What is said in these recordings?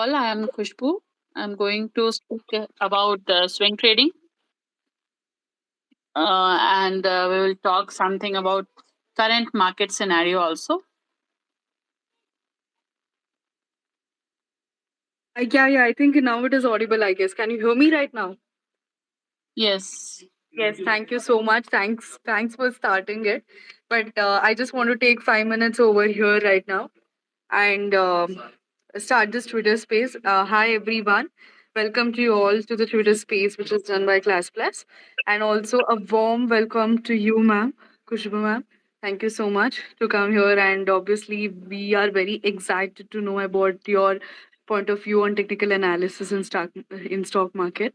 All, I am Khushbu. I'm going to speak about swing trading, and we will talk something about current market scenario also. Yeah, I think now it is audible, I guess. Can you hear me right now? Yes, Yes, thank you so much. Thanks for starting it. But I just want to take 5 minutes over here right now and start this Twitter space. Hi, everyone. Welcome to you all to the Twitter space, which is done by Class Plus. And also a warm welcome to you, ma'am, Kushbu ma'am. Thank you so much to come here. And obviously, we are very excited to know about your point of view on technical analysis in stock market.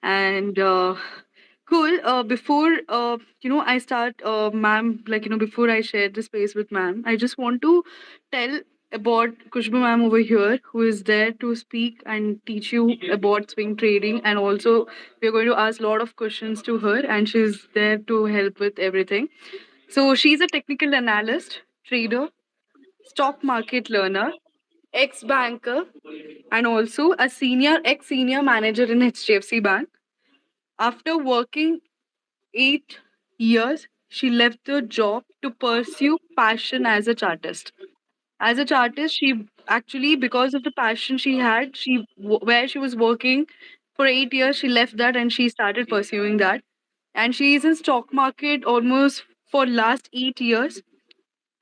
And cool. Before I start, ma'am, before I share the space with ma'am, I just want to tell about Kushbu ma'am over here, who is there to speak and teach you about swing trading, and also we're going to ask a lot of questions to her, and she's there to help with everything. So she's a technical analyst, trader, stock market learner, ex banker, and also a ex senior manager in HDFC Bank. After working 8 years, she left the job to pursue passion as a chartist. As a chartist, she actually, because of the passion she had, where she was working for 8 years, she left that and she started pursuing that. And she is in stock market almost for last 8 years,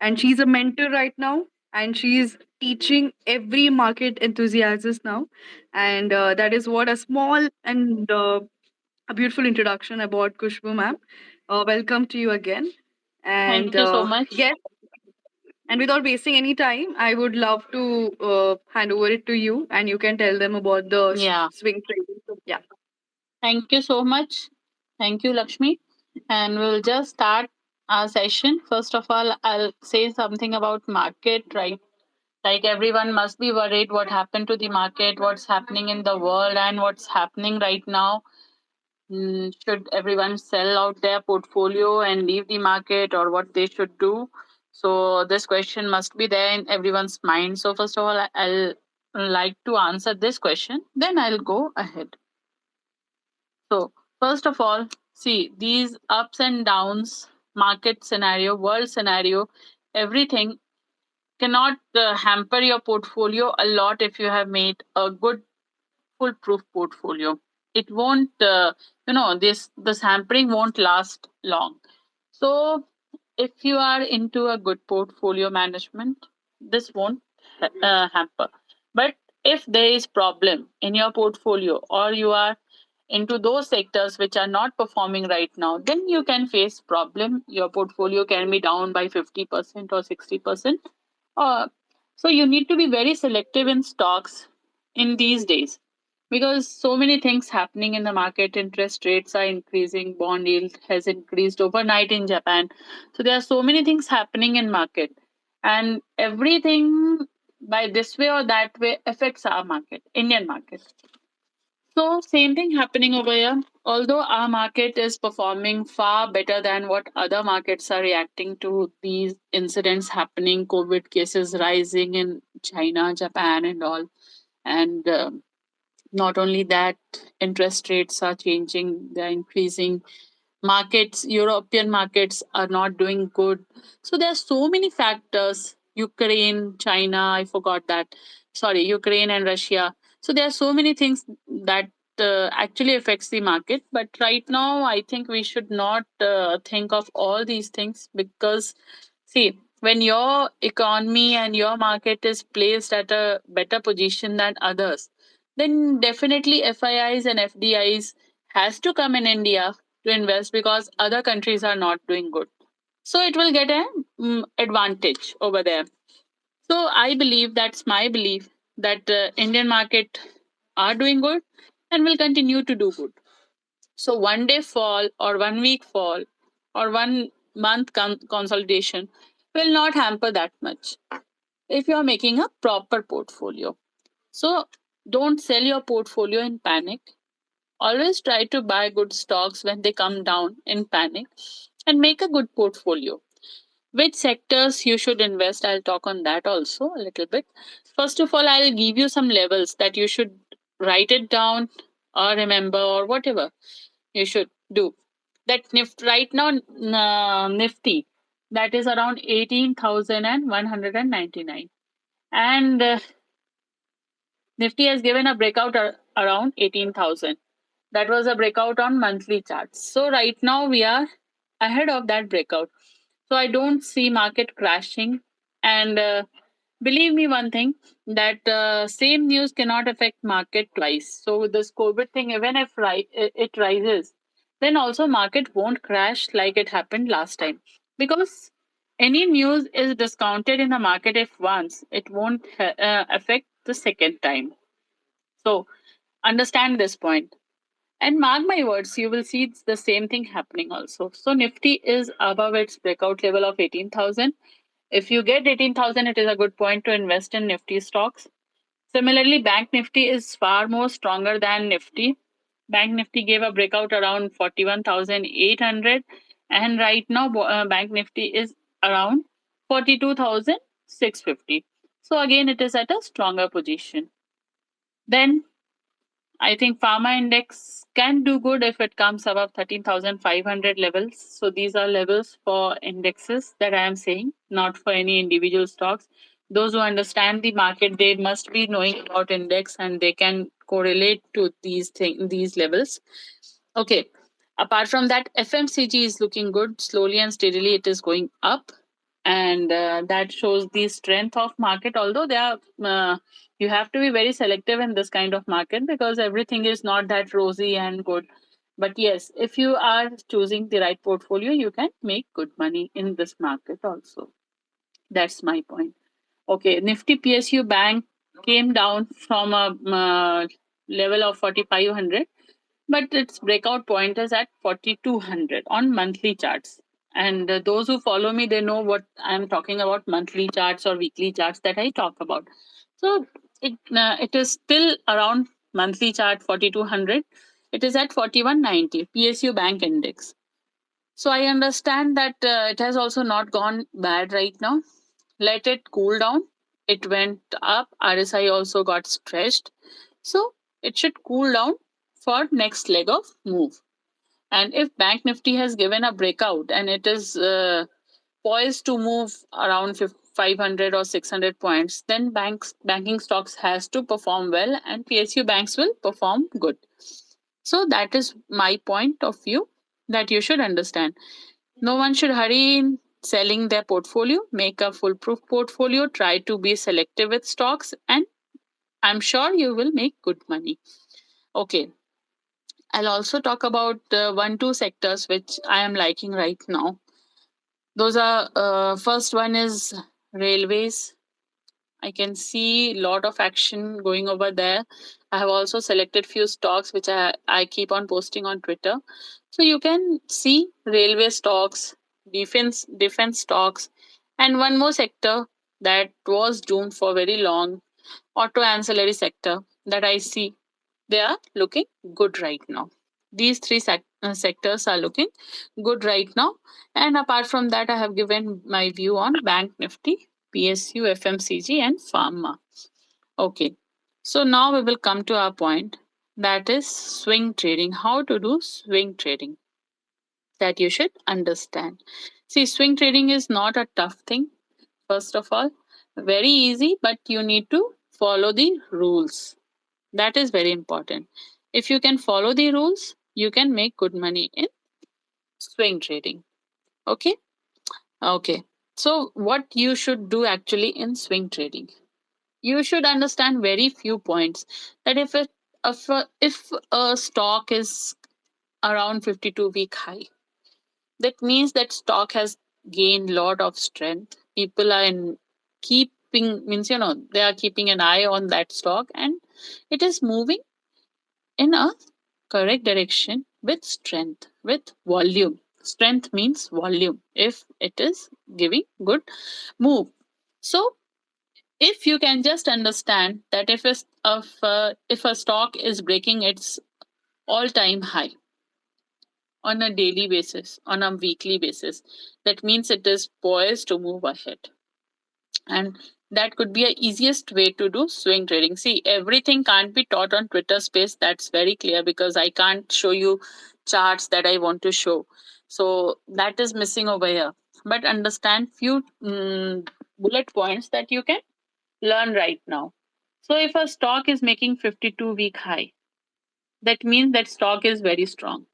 and she's a mentor right now, and she's teaching every market enthusiast now. And that is what a small and a beautiful introduction about Kushbu ma'am. Welcome to you again. thank And you so much. yes, and without wasting any time, I would love to hand over it to you, and you can tell them about the Yeah, swing trading. So, yeah. thank you so much. Thank you, Lakshmi. And we'll just start our session. First of all, I'll say something about market, right? Like everyone must be worried what happened to the market, what's happening in the world, and what's happening right now. Should everyone sell out their portfolio and leave the market, or what they should do? So this question must be there in everyone's mind. So first of all, I'll like to answer this question, then I'll go ahead. So first of all, see these ups and downs, market scenario, world scenario, everything cannot hamper your portfolio a lot if you have made a good foolproof portfolio. It won't, this hampering won't last long. So, if you are into a good portfolio management, this won't hamper. But if there is problem in your portfolio, or you are into those sectors which are not performing right now, then you can face problem. Your portfolio can be down by 50% or 60%. Uh, so you need to be very selective in stocks in these days, because so many things happening in the market. Interest rates are increasing, bond yield has increased overnight in Japan. So there are so many things happening in market, and everything by this way or that way affects our market, Indian market. So same thing happening over here. Although our market is performing far better than what other markets are reacting to these incidents happening, COVID cases rising in China, Japan, and all, and not only that, interest rates are changing, they're increasing. Markets, European markets are not doing good. So there are so many factors. Ukraine, China, I forgot that. Sorry, Ukraine and Russia. So there are so many things that actually affects the market. But right now, I think we should not think of all these things, because see, when your economy and your market is placed at a better position than others, then definitely FIIs and FDIs has to come in India to invest, because other countries are not doing good. So it will get an advantage over there. So I believe, that's my belief, that Indian market are doing good and will continue to do good. So one day fall, or 1 week fall, or 1 month consolidation will not hamper that much if you are making a proper portfolio. So don't sell your portfolio in panic. Always try to buy good stocks when they come down in panic, and make a good portfolio. Which sectors you should invest, I'll talk on that also a little bit. First of all, I'll give you some levels that you should write it down or remember or whatever you should do. That right now, Nifty, that is around 18,199. And Nifty has given a breakout around 18,000. That was a breakout on monthly charts. So right now we are ahead of that breakout. So I don't see market crashing. And believe me one thing, that same news cannot affect market twice. So with this COVID thing, even if it rises, then also market won't crash like it happened last time, because any news is discounted in the market if once, it won't affect the second time. So understand this point. And mark my words, you will see it's the same thing happening also. So Nifty is above its breakout level of 18,000. If you get 18,000, it is a good point to invest in Nifty stocks. Similarly, Bank Nifty is far more stronger than Nifty. Bank Nifty gave a breakout around 41,800, and right now Bank Nifty is around 42,650. So again, it is at a stronger position. Then I think pharma index can do good if it comes above 13,500 levels. So these are levels for indexes that I am saying, not for any individual stocks. Those who understand the market, they must be knowing about index and they can correlate to these levels. Okay. Apart from that, FMCG is looking good. Slowly and steadily, it is going up, and that shows the strength of market. Although they are, you have to be very selective in this kind of market because everything is not that rosy and good. But yes, if you are choosing the right portfolio, you can make good money in this market also. That's my point. Okay, Nifty PSU Bank came down from a level of 4,500, but its breakout point is at 4,200 on monthly charts. And those who follow me, they know what I'm talking about, monthly charts or weekly charts that I talk about. So it is still around monthly chart 4,200. It is at 4,190 PSU Bank Index. So I understand that it has also not gone bad right now. Let it cool down. It went up. RSI also got stretched. So it should cool down for next leg of move. And if Bank Nifty has given a breakout and it is poised to move around 500 or 600 points, then banking stocks has to perform well and PSU banks will perform good. So that is my point of view that you should understand. No one should hurry in selling their portfolio. Make a foolproof portfolio. Try to be selective with stocks, and I'm sure you will make good money. Okay. I'll also talk about one, two sectors which I am liking right now. Those are first one is railways. I can see a lot of action going over there. I have also selected few stocks which I keep on posting on Twitter. So you can see railway stocks, defense stocks, and one more sector that was doomed for very long, auto ancillary sector that I see they are looking good right now. These three sectors are looking good right now. And apart from that, I have given my view on Bank Nifty, PSU, FMCG, and Pharma. Okay. So now we will come to our point, that is swing trading. How to do swing trading that you should understand. See, swing trading is not a tough thing, first of all, very easy, but you need to follow the rules. That is very important. If you can follow the rules, you can make good money in swing trading. Okay? Okay. So, what you should do actually in swing trading? You should understand very few points. That if a stock is around 52-week high, that means that stock has gained lot of strength. People are in keeping, means they are keeping an eye on that stock, and it is moving in a correct direction with strength, with volume. Strength means volume if it is giving good move. So if you can just understand that if a stock is breaking its all time high on a daily basis, on a weekly basis, that means it is poised to move ahead. And That could be a easiest way to do swing trading. See, everything can't be taught on Twitter space. That's very clear because I can't show you charts that I want to show. So that is missing over here. But understand few bullet points that you can learn right now. So if a stock is making 52-week high, that means that stock is very strong.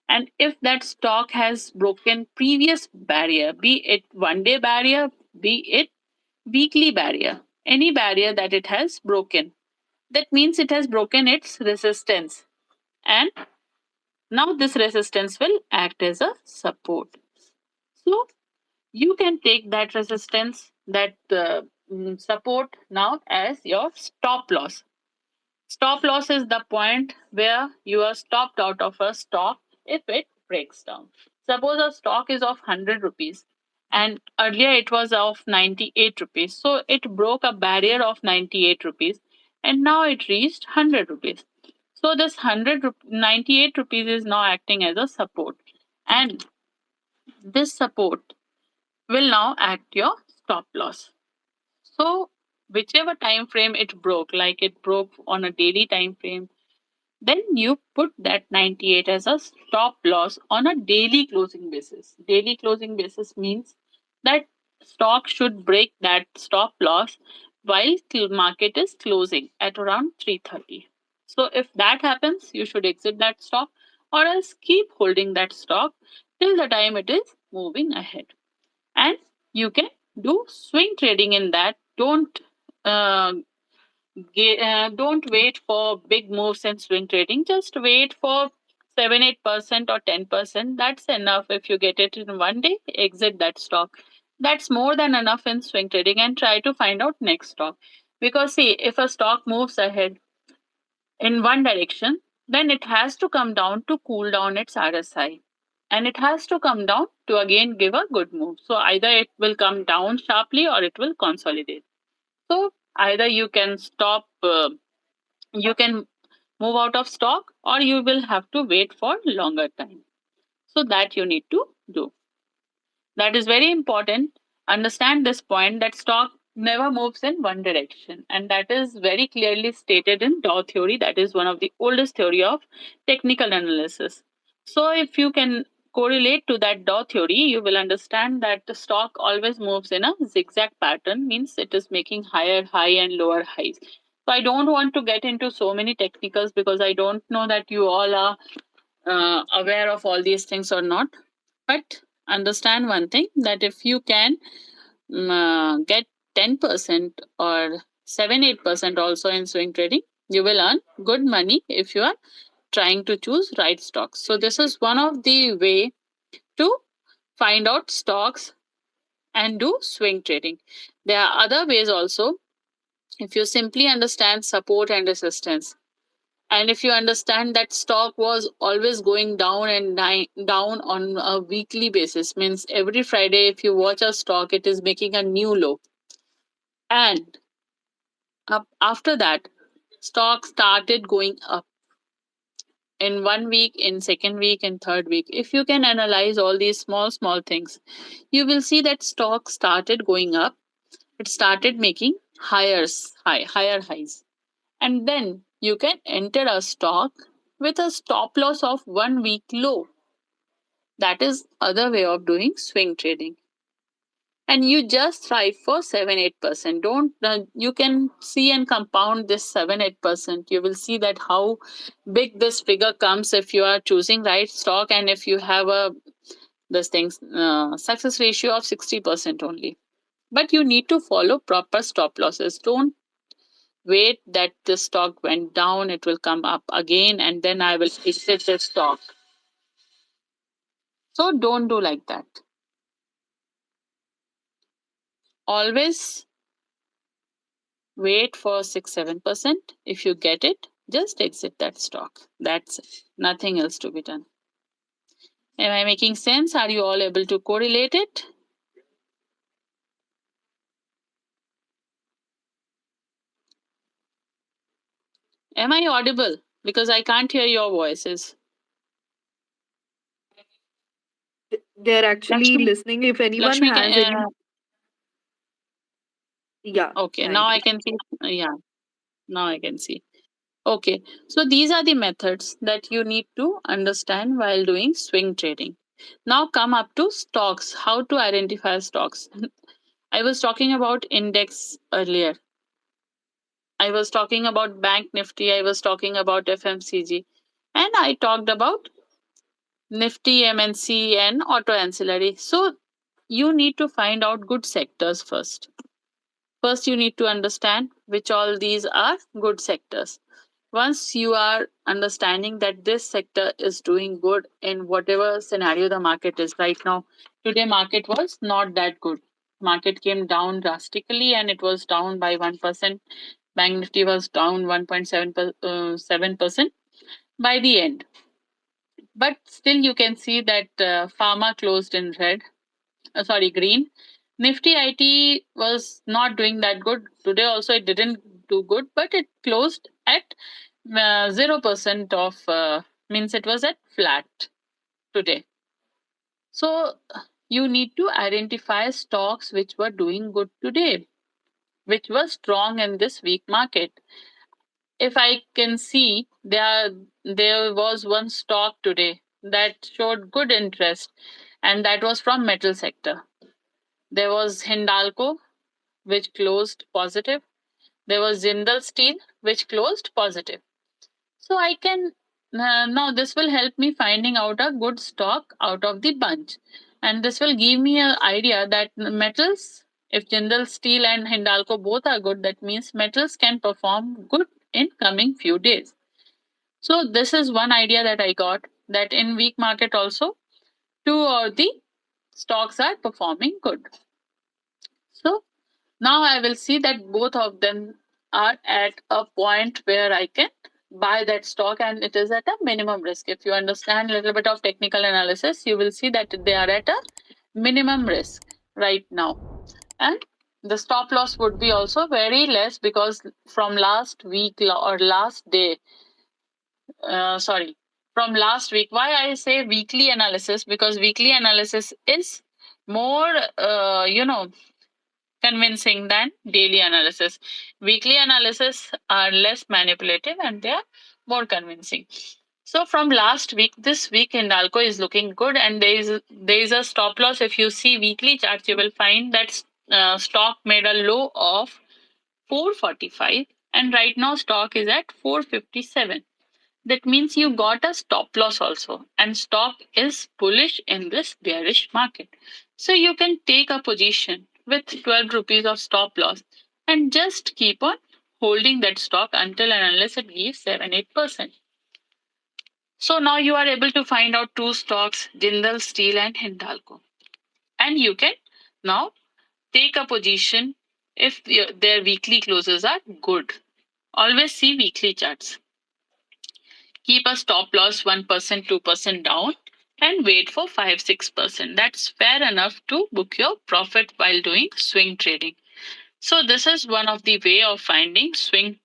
And if that stock has broken previous barrier, be it 1 day barrier, be it weekly barrier, any barrier that it has broken, that means it has broken its resistance. And now this resistance will act as a support. So you can take that resistance, that support now as your stop loss. Stop loss is the point where you are stopped out of a stock if it breaks down. Suppose a stock is of 100 rupees and earlier it was of 98 rupees. So it broke a barrier of 98 rupees and now it reached 100 rupees. So this 98 rupees is now acting as a support. And this support will now act your stop loss. So whichever time frame it broke, like it broke on a daily time frame, then you put that 98 as a stop loss on a daily closing basis. Daily closing basis means that stock should break that stop loss while market is closing at around 3:30. So if that happens, you should exit that stock or else keep holding that stock till the time it is moving ahead. And you can do swing trading in that. Uh, don't wait for big moves in swing trading. Just wait for 7-8% or 10%. That's enough. If you get it in 1 day, exit that stock. That's more than enough in swing trading, and try to find out next stock. Because see, if a stock moves ahead in one direction, then it has to come down to cool down its RSI. And it has to come down to again give a good move. So either it will come down sharply or it will consolidate. So either you can you can move out of stock or you will have to wait for longer time. So that you need to do. That is very important. Understand this point that stock never moves in one direction, and that is very clearly stated in Dow theory. That is one of the oldest theory of technical analysis. So if you can correlate to that Dow theory, you will understand that the stock always moves in a zigzag pattern, means it is making higher high and lower highs. So I don't want to get into so many technicals because I don't know that you all are aware of all these things or not. But understand one thing, that if you can get 10% or 7-8% also in swing trading, you will earn good money if you are trying to choose right stocks. So this is one of the way to find out stocks and do swing trading. There are other ways also. If you simply understand support and resistance, and if you understand that stock was always going down and down on a weekly basis, means every Friday, if you watch a stock, it is making a new low. And after that, stock started going up in 1 week, in second week, in third week. If you can analyze all these small things, you will see that stock started going up. It started making higher highs. And then you can enter a stock with a stop loss of 1 week low. That is other way of doing swing trading. And you just thrive for 7-8%. Don't You can see and compound this 7-8%. You will see that how big this figure comes if you are choosing right stock, and if you have a this things success ratio of 60% only. But you need to follow proper stop losses. Don't wait that the stock went down, it will come up again, and then I will exit the stock. So don't do like that. Always wait for 6-7%. If you get it, just exit that stock. That's it. Nothing else to be done. Am I making sense? Are you all able to correlate it? Am I audible? Because I can't hear your voices. They're actually Lakshmi, listening. If anyone Lakshmi has any, can, Yeah, Okay, now thank I you. can see. Yeah, now I can see. Okay, so these are the methods that you need to understand while doing swing trading. Now come up to stocks. How to identify stocks? I was talking about index earlier. I was talking about Bank Nifty. I was talking about FMCG. And I talked about Nifty, MNC, and auto ancillary. So you need to find out good sectors first. First, you need to understand which all these are good sectors. Once you are understanding that this sector is doing good in whatever scenario the market is right now, today market was not that good. Market came down drastically and it was down by 1%. Bank Nifty was down 1.7% by the end. But still, you can see that pharma closed in red. Sorry, green. Nifty IT was not doing that good. Today also it didn't do good, but it closed at 0% of, means it was at flat today. So you need to identify stocks which were doing good today, which were strong in this weak market. If I can see, there was one stock today that showed good interest, and that was from metal sector. There was Hindalco, which closed positive. There was Jindal Steel, which closed positive. So I can now this will help me finding out a good stock out of the bunch, and this will give me an idea that metals. If Jindal Steel and Hindalco both are good, that means metals can perform good in coming few days. So this is one idea that I got, that in weak market also two or the stocks are performing good. So now I will see that both of them are at a point where I can buy that stock and it is at a minimum risk. If you understand a little bit of technical analysis, you will see that they are at a minimum risk right now. And the stop loss would be also very less because from last week or last day, sorry, from last week. Why I say weekly analysis? Because weekly analysis is more, convincing than daily analysis. Weekly analysis are less manipulative and they are more convincing. So from last week, this week Hindalco is looking good, and there is a stop loss. If you see weekly charts, you will find that stock made a low of 445, and right now stock is at 457. That means you got a stop loss also, and stock is bullish in this bearish market. So you can take a position with 12 rupees of stop loss and just keep on holding that stock until and unless it gives 7 8%. So now you are able to find out two stocks, Jindal Steel and Hindalco. And you can now take a position if their weekly closes are good. Always see weekly charts. Keep a stop loss 1%, 2% down, and wait for 5 6%. That's fair enough to book your profit while doing swing trading. So this is one of the way of finding swing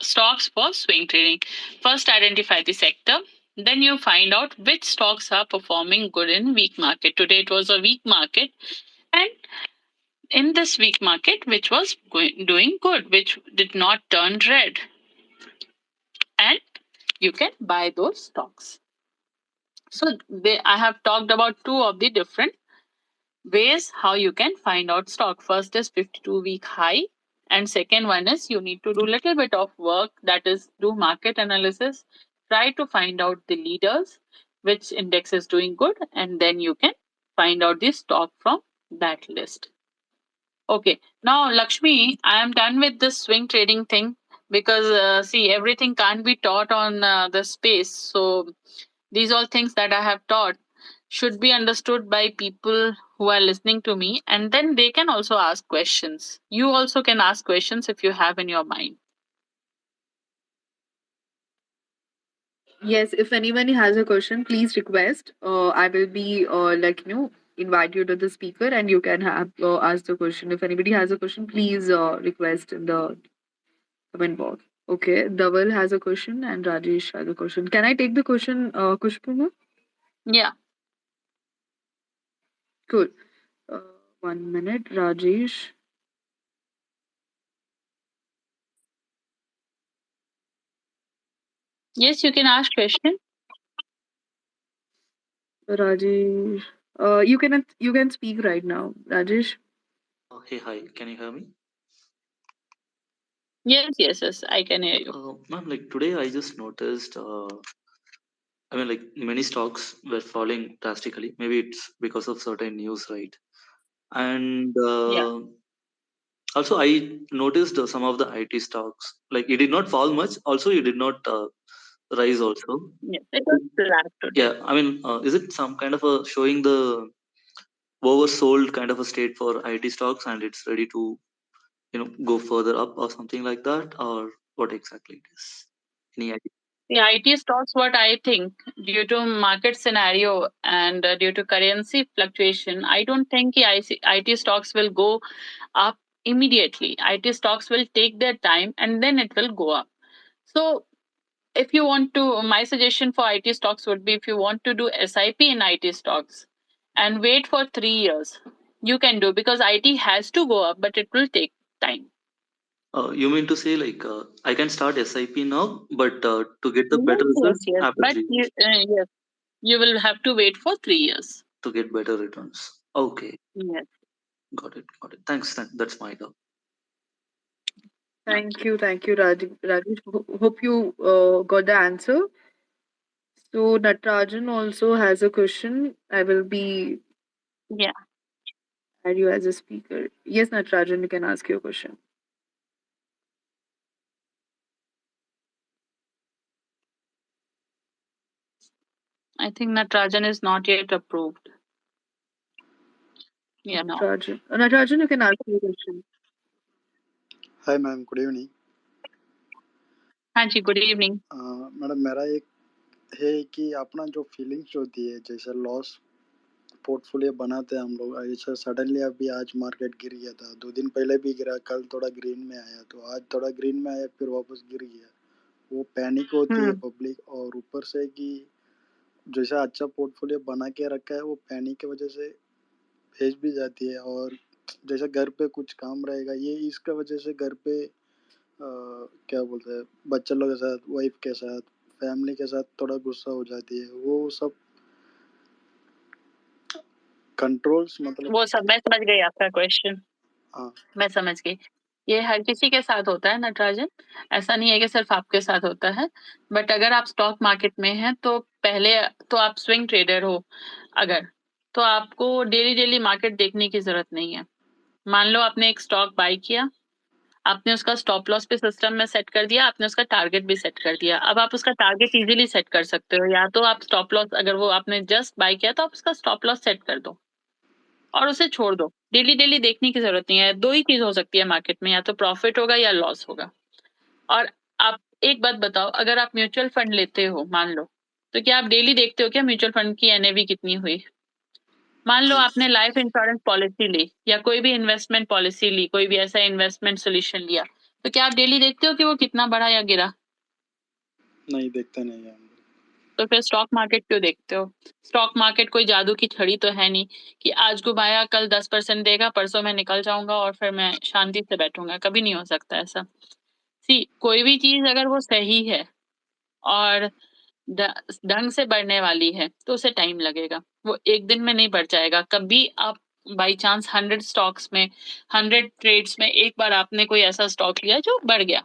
stocks for swing trading. First, identify the sector. Then you find out which stocks are performing good in weak market. Today it was a weak market, and in this weak market, which was doing good, which did not turn red, and you can buy those stocks. So I have talked about two of the different ways how you can find out stock. First is 52-week high, and second one is you need to do little bit of work, that is do market analysis, try to find out the leaders, which index is doing good, and then you can find out the stock from that list. Okay, now Lakshmi, I am done with this swing trading thing because see, everything can't be taught on the space. So these all things that I have taught should be understood by people who are listening to me, and then they can also ask questions. You also can ask questions if you have in your mind. Yes, if anyone has a question, please request. I will be invite you to the speaker and you can have ask the question. If anybody has a question, please request in the comment box. Okay, Dhaval has a question and Rajesh has a question. Can I take the question, Kushpuma? Yeah. Cool. Uh, 1 minute, Rajesh. Yes, you can ask question. Rajesh, you can speak right now, Rajesh. Hey, hi, can you hear me? Yes, yes, yes, I can hear you. Ma'am, like today I just noticed, I mean, like many stocks were falling drastically. Maybe it's because of certain news, right? And Yeah. also, I noticed some of the IT stocks, like it did not fall much. Also, it did not rise. Also, Yes, it was flat today. yeah. I mean, is it some kind of a showing the oversold kind of a state for IT stocks, and it's ready to go further up or something like that, or what exactly it is? Any idea? The IT stocks, what I think, due to market scenario and due to currency fluctuation, I don't think the IT stocks will go up immediately. IT stocks will take their time and then it will go up. So, if you want to, my suggestion for IT stocks would be if you want to do SIP in IT stocks and wait for 3 years, you can do because IT has to go up, but it will take time. You mean to say like I can start SIP now, but to get the Yes, better yes, results yes. after But 3 years yes, you will have to wait for 3 years. to get better returns. Okay, Yes. got it, got it. Thanks, that's my doubt. Okay. Thank you, Rajesh. Hope you got the answer. So Natarajan also has a question. I will be Yeah. add you as a speaker. Yes, Natarajan, you can ask your question. I think Natarajan is not yet approved. Yeah, no. Natarajan, you can ask your question. Hi ma'am good evening Hanji, good evening. Madam मेरा एक है कि अपना जो feelings होती है जैसे loss portfolio बनाते हैं हम लोग ऐसा सडनली अभी आज मार्केट गिर गया था 2 दिन पहले भी गिरा कल थोड़ा ग्रीन में आया तो आज थोड़ा ग्रीन में आया फिर वापस गिर गया वो पैनिक होती है Hmm. पब्लिक और ऊपर से कि जैसा अच्छा पोर्टफोलियो बना के रखा है वो पैनिक की वजह से भेज भी जाती है और जैसे घर पे कुछ काम रहेगा ये इसका वजह से घर पे क्या बोलते हैं बच्चे लोग के साथ वाइफ के साथ फैमिली के साथ थोड़ा गुस्सा हो जाती है वो सब कंट्रोल्स मतलब वो सब मैं समझ गई आपका क्वेश्चन। हाँ मैं समझ गई। ये हर किसी के साथ होता है नटराजन। ऐसा नहीं है कि सिर्फ आपके साथ होता है। बट अगर आप स्टॉक मार्केट में हैं तो पहले तो आप स्विंग ट्रेडर हो अगर, तो आपको डेली-डेली मार्केट देखने की ज़रूरत नहीं है। मान लो आपने एक स्टॉक बाय किया, आपने उसका स्टॉप लॉस भी सिस्टम में सेट कर दिया, आपने उसका टारगेट भी सेट कर दिया। अब आप उसका टारगेट ईज़िली सेट कर सकते हो या तो आप स्टॉप लॉस अगर वो आपने जस्ट बाय किया तो आप उसका स्टॉप लॉस सेट कर दो। और उसे छोड़ दो। डेली-डेली देखने की ज़रूरत नहीं है। 2 ही चीज़ हो सकती है मार्केट में, या तो प्रॉफ़िट होगा या लॉस होगा। और आप एक बात बताओ, अगर आप म्यूचुअल फंड लेते हो, मान लो, तो क्या आप डेली देखते हो क्या म्यूचुअल फंड की एनएवी कितनी हुई? मान लो जी आपने लाइफ़ इंश्योरेंस पॉलिसी ली या कोई भी इन्वेस्टमेंट पॉलिसी ली, कोई भी ऐसा इन्वेस्टमेंट सॉल्यूशन लिया, तो क्या आप डेली देखते हो कि वो कितना बढ़ा या गिरा? नहीं देखते नहीं है हम लोग। तो फिर स्टॉक मार्केट क्यों देखते हो? स्टॉक मार्केट कोई जादू की छड़ी तो है नहीं कि आज घुमाया कल 10% देगा, परसों मैं निकल जाऊँगा और फिर मैं शांति से बैठूँगा, कभी नहीं हो सकता ऐसा। सी कोई भी चीज़ अगर वो सही है और ढ ढंग से बढ़ने वाली है, तो उसे टाइम लगेगा। वो 1 दिन में नहीं बढ़ जाएगा। कभी आप बाय चांस 100 स्टॉक्स में, 100 ट्रेड्स में एक बार आपने कोई ऐसा स्टॉक लिया जो बढ़ गया।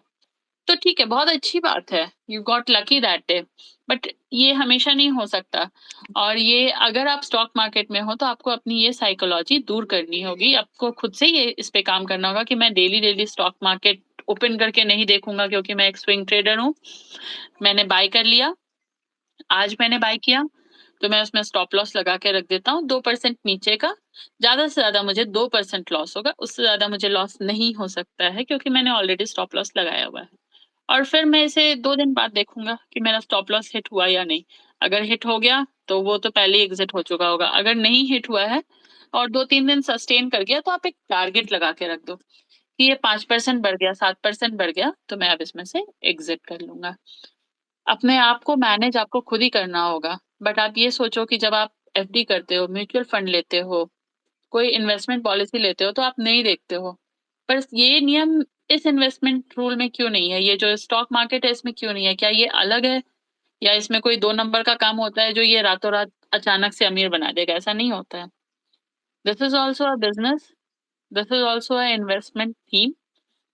तो ठीक है, बहुत अच्छी बात है, you got lucky that day. But ये हमेशा नहीं हो सकता। और ये अगर आप स्टॉक मार्केट में हो तो आपको अपनी ये साइकोलॉजी दूर करनी होगी। आपको खुद से ये इस पे काम करना होगा कि मैं डेली-डेली स्टॉक मार्केट ओपन करके नहीं देखूँगा क्योंकि मैं एक स्विंग ट्रेडर हूँ। मैंने बाय कर लिया, आज मैंने बाय किया, तो मैं उसमें स्टॉप लॉस लगा के रख देता हूँ 2% नीचे का। ज़्यादा से ज़्यादा मुझे 2% लॉस होगा, उससे ज़्यादा मुझे लॉस नहीं हो सकता है क्योंकि मैंने ऑलरेडी स्टॉप लॉस लगाया हुआ है। और फिर मैं इसे 2 दिन बाद देखूँगा कि मेरा स्टॉप लॉस हिट हुआ या नहीं। अगर हिट हो गया, तो वो तो पहले ही एग्ज़िट हो चुका होगा। अगर नहीं हिट हुआ है और 2-3 दिन सस्टेन कर गया, तो आप एक टारगेट लगा के रख दो कि ये 5% बढ़ गया, 7% बढ़ गया, तो मैं अब इसमें से एग्ज़िट कर लूँगा। अपने आप को मैनेज आपको खुद ही करना होगा। बट आप ये सोचो कि जब आप एफडी करते हो, म्यूचुअल फंड लेते हो, कोई इन्वेस्टमेंट पॉलिसी लेते हो, तो आप नहीं देखते हो। पर ये नियम इस इन्वेस्टमेंट रूल में क्यों नहीं है? ये जो स्टॉक मार्केट है इसमें क्यों नहीं है? क्या ये अलग है या इसमें कोई 2 नंबर का काम होता है जो ये रातों रात अचानक से अमीर बना देगा, ऐसा नहीं होता है। This is also a business, this is also a investment theme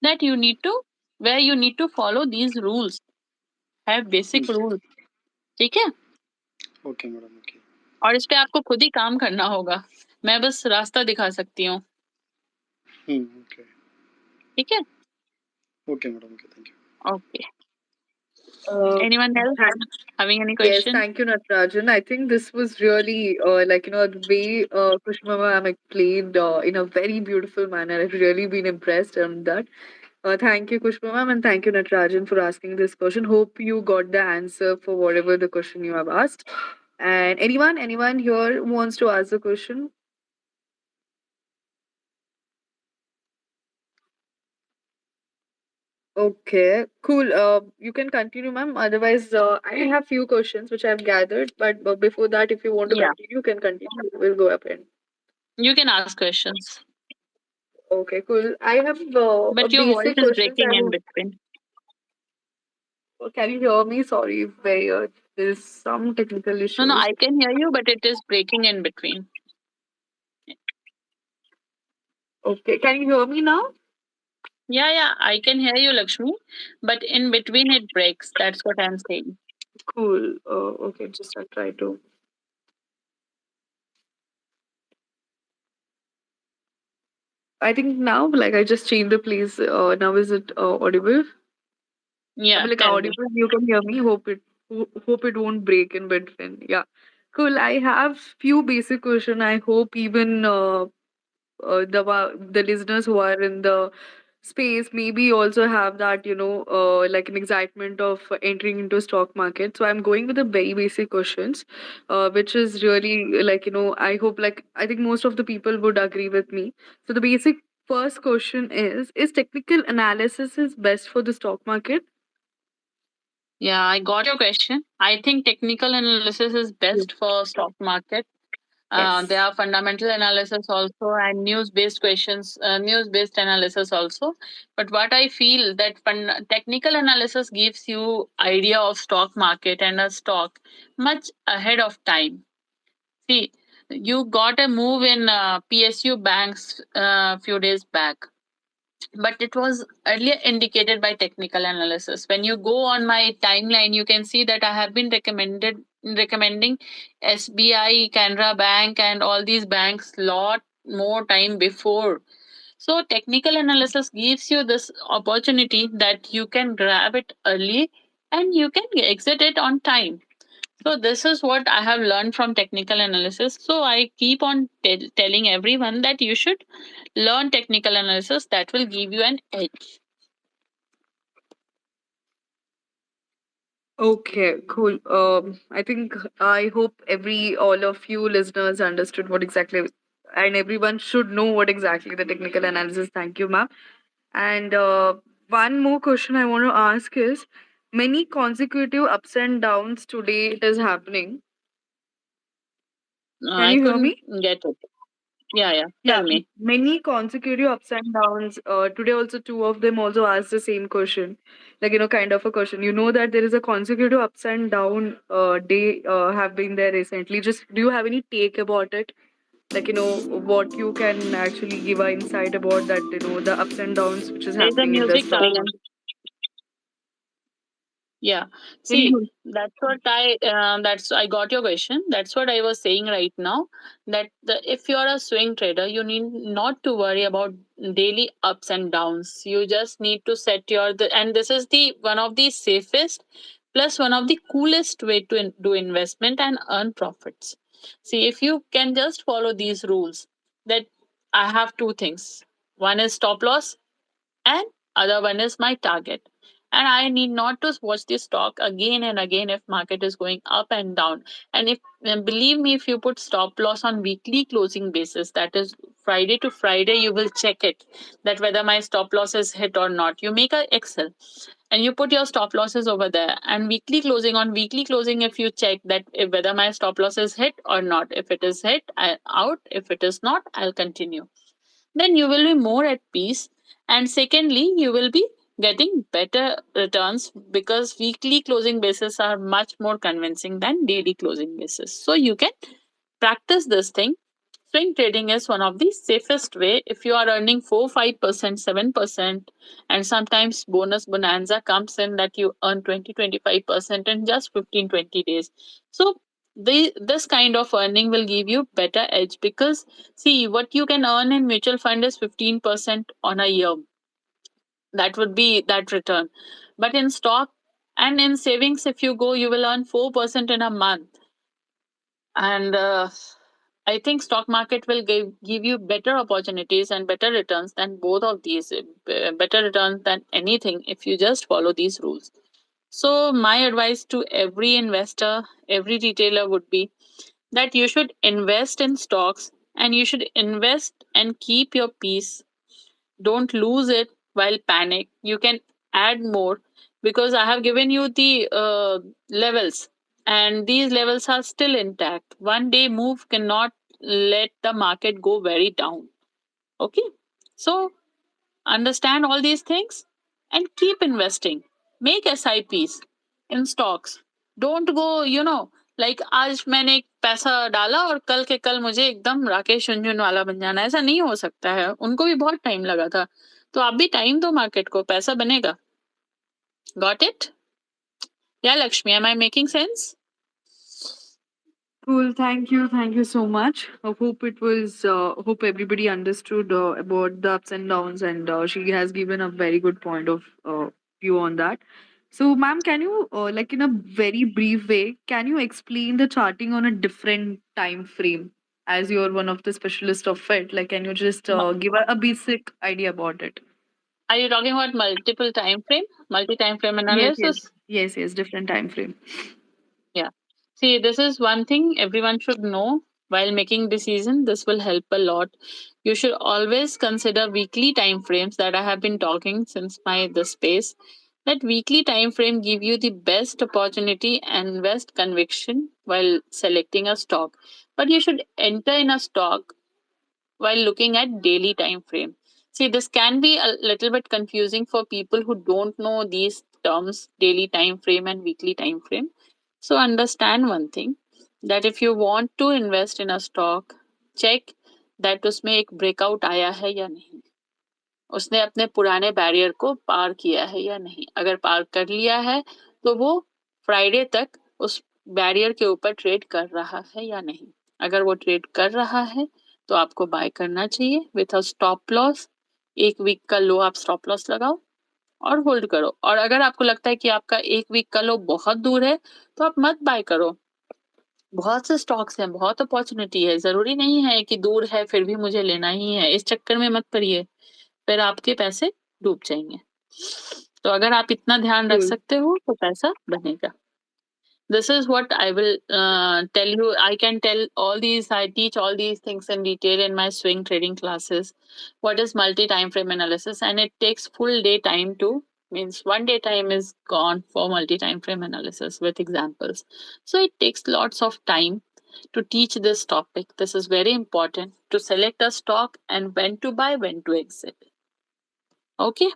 that you need to where you need to follow these rules, have basic rules, ठीक है? Okay madam, okay. और इस पे आपको खुद ही काम करना होगा, मैं बस रास्ता दिखा सकती हूँ, ओके ठीक है? Okay madam, okay, thank you. Okay. Uh, Anyone else thank- having any Yes, question? thank you, Natarajan. I think this was really the way Kushma ma'am explained in a very beautiful manner. I've really been impressed on that. Thank you, Kushma ma'am, and thank you, Natarajan, for asking this question. Hope you got the answer for whatever the question you have asked. And anyone here who wants to ask the question? Okay, cool. You can continue, ma'am. Otherwise, I have few questions which I've gathered. But before that, if you want to Yeah, continue, you can continue. We'll go ahead. you can ask questions, Okay, cool. I have a but your voice basic is questions. breaking in between. Can you hear me? Sorry, there's some technical No, issues. I can hear you, but it is breaking in between. Okay, can you hear me now? Yeah, I can hear you, Lakshmi, but in between it breaks. That's what I'm saying. Cool. Okay, just I'll try to. I think now, like I just changed the place. Now is it audible? Yeah, Like tell me. audible. You can hear me. Hope it won't break in between. Yeah. Cool. I have few basic question. I hope even the listeners who are in the space maybe also have that like an excitement of entering into stock market. So I'm going with the very basic questions, which is really I hope, like, I think most of the people would agree with me. So the basic first question is technical analysis is best for the stock market? Yeah, I got your question. I think technical analysis is best for stock market. There are fundamental analysis also and news-based questions, news-based analysis also. But what I feel that technical analysis gives you idea of stock market and a stock much ahead of time. See, you got a move in PSU banks a few days back, but it was earlier indicated by technical analysis. When you go on my timeline, you can see that I have been recommending SBI, Canara Bank, and all these banks lot more time before. So technical analysis gives you this opportunity that you can grab it early and you can exit it on time. So this is what I have learned from technical analysis. So I keep on telling everyone that you should learn technical analysis. That will give you an edge. Okay, cool. I hope all of you listeners understood what exactly, and everyone should know what exactly the technical analysis. Thank you, ma'am. And one more question I want to ask is, many consecutive ups and downs today it is happening. Can I you hear couldn't me? get it. Yeah. Yeah, Tell me. many consecutive ups and downs. Today also two of them also asked the same question, like kind of a question. You know that there is a consecutive ups and down day have been there recently. Just do you have any take about it? Like what you can actually give an insight about that. The ups and downs which is There's a happening in the music stock coming in. market. Yeah. Can See, you- that's what I got your question. That's what I was saying right now. That if you're a swing trader, you need not to worry about daily ups and downs. You just need to set and this is the one of the safest plus one of the coolest way to do investment and earn profits. See, if you can just follow these rules, that I have two things. One is stop loss and other one is my target, and I need not to watch the stock again and again if market is going up and down. And if believe me, if you put stop loss on weekly closing basis, that is Friday to Friday, you will check it that whether my stop loss is hit or not. You make a Excel and you put your stop losses over there, and weekly closing, if you check that if whether my stop loss is hit or not, if it is hit, I out, if it is not, I'll continue. Then you will be more at peace, and secondly, you will be getting better returns because weekly closing bases are much more convincing than daily closing bases. So you can practice this thing. Swing trading is one of the safest way if you are earning 4, 5%, 7%, and sometimes bonus bonanza comes in that you earn 20, 25% in just 15, 20 days. So this kind of earning will give you better edge because see what you can earn in mutual fund is 15% on a year. That would be that return. But in stock and in savings, if you go, you will earn 4% in a month. And I think stock market will give you better opportunities and better returns than both of these, better returns than anything if you just follow these rules. So my advice to every investor, every retailer would be that you should invest in stocks and you should invest and keep your peace. Don't lose it while panic. You can add more because I have given you the levels and these levels are still intact. One day move cannot let the market go very down. Okay, so understand all these things and keep investing. Make SIPs in stocks. Don't go, like आज मैंने एक पैसा डाला और कल के कल मुझे एकदम राकेश झुनझुन वाला बन जाना है, ऐसा नहीं हो सकता है। उनको भी बहुत टाइम लगा था। तो आप भी टाइम दो मार्केट को, पैसा बनेगा। Got it? या Lakshmi, am I making sense? Cool. Thank you. Thank you so much. I hope it was. Hope everybody understood about the ups and downs, and she has given a very good point of view on that. So, ma'am, can you, like in a very brief way, can you explain the charting on a different time frame? As you're one of the specialists of it, like, can you just give a basic idea about it? Are you talking about multiple time frame, multi time frame Yes, yes, analysis? yes, yes. Different time frame. Yeah. See, this is one thing everyone should know while making decision. This will help a lot. You should always consider weekly time frames that I have been talking since my the space. That weekly time frame give you the best opportunity and best conviction while selecting a stock. But you should enter in a stock while looking at daily time frame. See, this can be a little bit confusing for people who don't know these terms, daily time frame and weekly time frame. So understand one thing, that if you want to invest in a stock, check that उसमें एक breakout आया है या नहीं, उसने अपने पुराने barrier को पार किया है या नहीं। अगर पार कर लिया है तो वो फ्राइडे तक उस बैरियर के ऊपर ट्रेड कर रहा है या नहीं। अगर वो ट्रेड कर रहा है तो आपको बाय करना चाहिए विथ अ स्टॉप लॉस। एक वीक का लो आप स्टॉप लॉस लगाओ और होल्ड करो। और अगर आपको लगता है कि आपका एक वीक का लो बहुत दूर है तो आप मत बाय करो। बहुत से स्टॉक्स हैं, बहुत अपॉर्चुनिटी है, जरूरी नहीं है कि दूर है फिर भी मुझे लेना ही है। इस चक्कर में मत पड़िए, फिर आपके पैसे डूब जाएंगे। तो अगर आप इतना ध्यान रख Cool. सकते हो तो पैसा बनेगा। This is what I will tell you. I can tell all these, I teach all these things in detail in my swing trading classes. What is multi time frame analysis? And it takes full day time to, means one day time is gone for multi time frame analysis with examples. So it takes lots of time to teach this topic. This is very important to select a stock and when to buy, when to exit. Okay.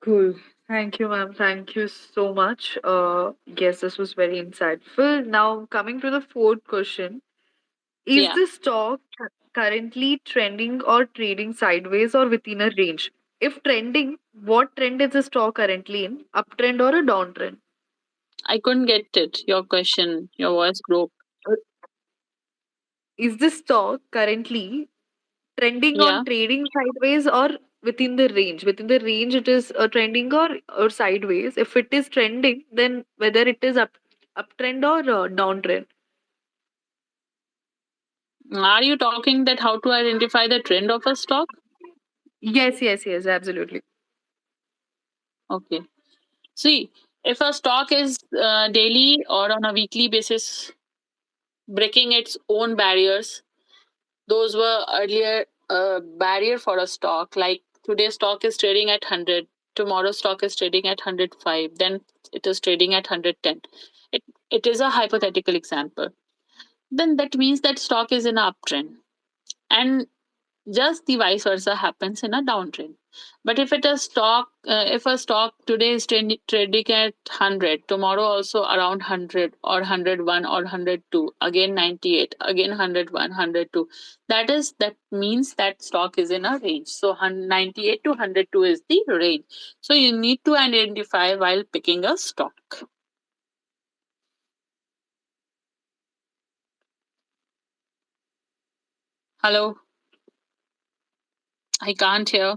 Cool. Thank you, ma'am. Thank you so much. Yes, this was very insightful. Now, coming to the fourth question, is Yeah. the stock currently trending or trading sideways or within a range? If trending, what trend is the stock currently in? Uptrend or a downtrend? I couldn't get it. Your question, your voice broke. Uh, Is the stock currently trending on Yeah. trading sideways or within the range? Within the range, it is trending or sideways. If it is trending, then whether it is uptrend or downtrend. Are you talking that how to identify the trend of a stock? Yes, yes, yes, absolutely. Okay. See, if a stock is daily or on a weekly basis breaking its own barriers, those were earlier a barrier for a stock. Like today's stock is trading at 100, tomorrow's stock is trading at 105, then it is trading at 110. It is a hypothetical example. Then that means that stock is in an uptrend. And just the vice versa happens in a downtrend. But if if a stock today is trading at 100, tomorrow also around 100 or 101 or 102, again 98, again 101, 102, that means that stock is in a range. So 98 to 102 is the range. So you need to identify while picking a stock. Hello, I can't hear.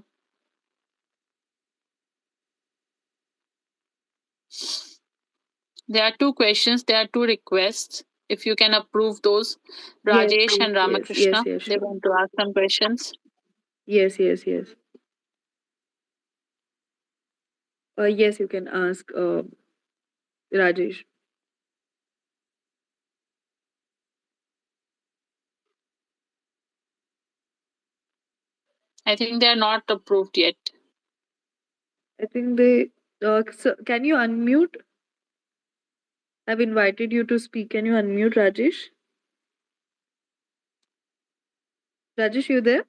There are two questions, there are two requests. If you can approve those, Yes, Rajesh and yes, Ramakrishna, yes, they sure. want to ask some questions. Yes, yes, yes. Yes, you can ask Rajesh. I think they are not approved yet. I think they. So can you unmute? I've invited you to speak. Can you unmute, Rajesh? Rajesh, you there?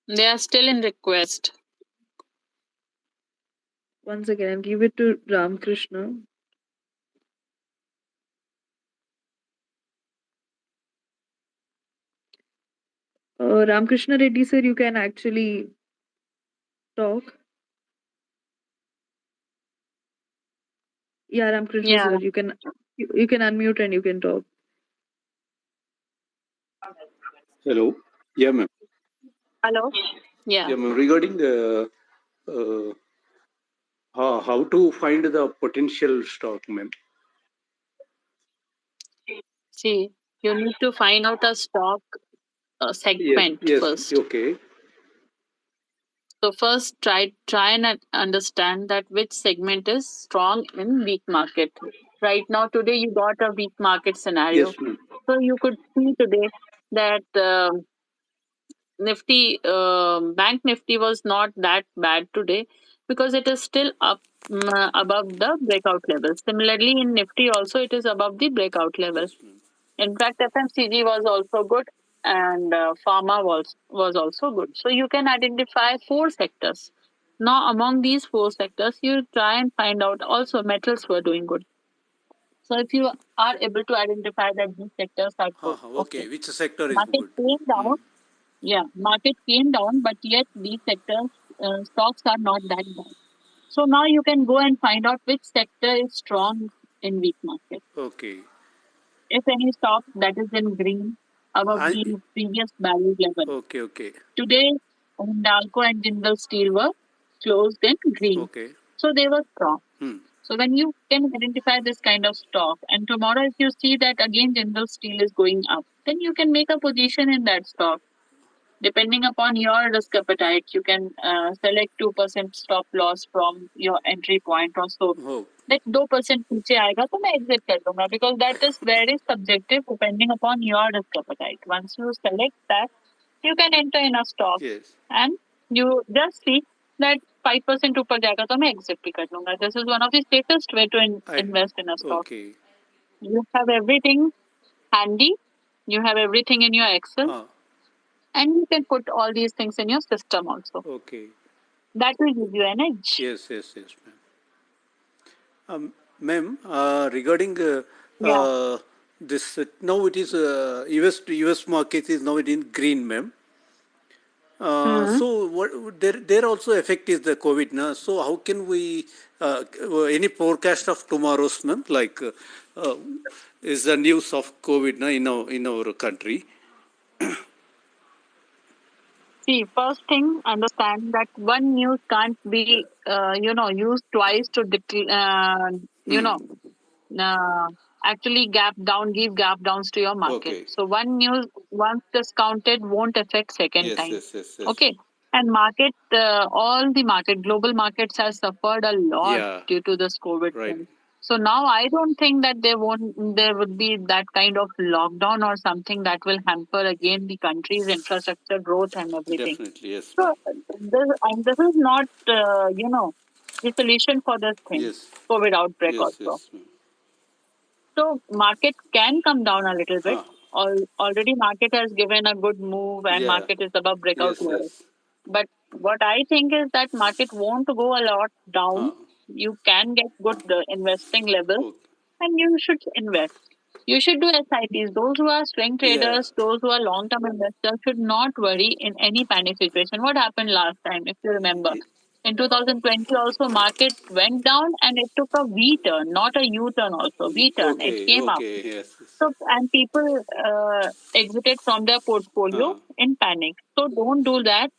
They are still in request. Once again, I'll give it to Ramakrishna. Ramakrishna Reddy sir, you can actually talk. Yeah, Ramakrishna Yeah. sir, you can unmute and you can talk. Hello. Yeah, ma'am. Hello. Yeah. Yeah, ma'am. Regarding uh, how to find the potential stock, ma'am. See, you need to find out a stock Yes. segment Yes. first. Okay. So first, try and understand that which segment is strong in weak market. Right now, today you got a weak market scenario. Yes, ma'am. So you could see today that Nifty, Bank Nifty was not that bad today because it is still up above the breakout level. Similarly, in Nifty also it is above the breakout level. Yes, ma'am. In fact, FMCG was also good and pharma was also good. So you can identify four sectors. Now, among these four sectors, you try and find out also metals were doing good. So if you are able to identify that these sectors are good, Okay. okay. Which sector is Market good? came down, yeah, market came down, but yet these sectors stocks are not that bad. So now you can go and find out which sector is strong in weak market. Okay. If any stock that is in green above I, the previous value level. okay. Okay. Today, Hindalco and Jindal Steel were closed in green. Okay. So they were strong. Hmm. So when you can identify this kind of stock, and tomorrow if you see that again Jindal Steel is going up, then you can make a position in that stock. Depending upon your risk appetite, you can select 2% stop loss from your entry point or so. Oh. Like 2% नीचे आएगा तो मैं exit कर दूंगा because that is very subjective depending upon your risk appetite. Once you select that, you can enter in a stock Yes. and you just see that 5% ऊपर जाएगा तो मैं exit भी कर लूंगा. This is one of the safest way to invest in a stock. Okay. You have everything handy, you have everything in your Excel, and you can put all these things in your system also. Okay. That will give you an edge. Yes. Yes. Yes, ma'am. Ma'am, regarding Yeah. this, now it is US market is now in green, ma'am. So what there also effect is the COVID now. So how can we any forecast of tomorrow's, ma'am? Like is the news of COVID now in our country? See, first thing, understand that one news can't be, used twice to, uh, actually give gap downs to your market. Okay. So one news once discounted won't affect second Yes, time. yes, yes, yes. Okay. And all the global markets have suffered a lot Yeah. due to this COVID Right. thing. So now I don't think that there would be that kind of lockdown or something that will hamper again the country's infrastructure growth and everything. Definitely, yes. So this is not, the solution for this thing, Yes. COVID outbreak Yes, also. yes, ma'am. So market can come down a little bit. Huh. Already market has given a good move and Yeah. market is above breakout Yes, level. yes. But what I think is that market won't go a lot down. You can get good investing level Okay. and you should invest. You should do SIPs. Those who are swing Yeah. traders, those who are long term investors should not worry in any panic situation. What happened last time, if you remember? In 2020 also market went down and it took a V turn, not a U turn also. V turn. It Okay, came up. okay, yes. So and people exited from their portfolio in panic. So don't do that.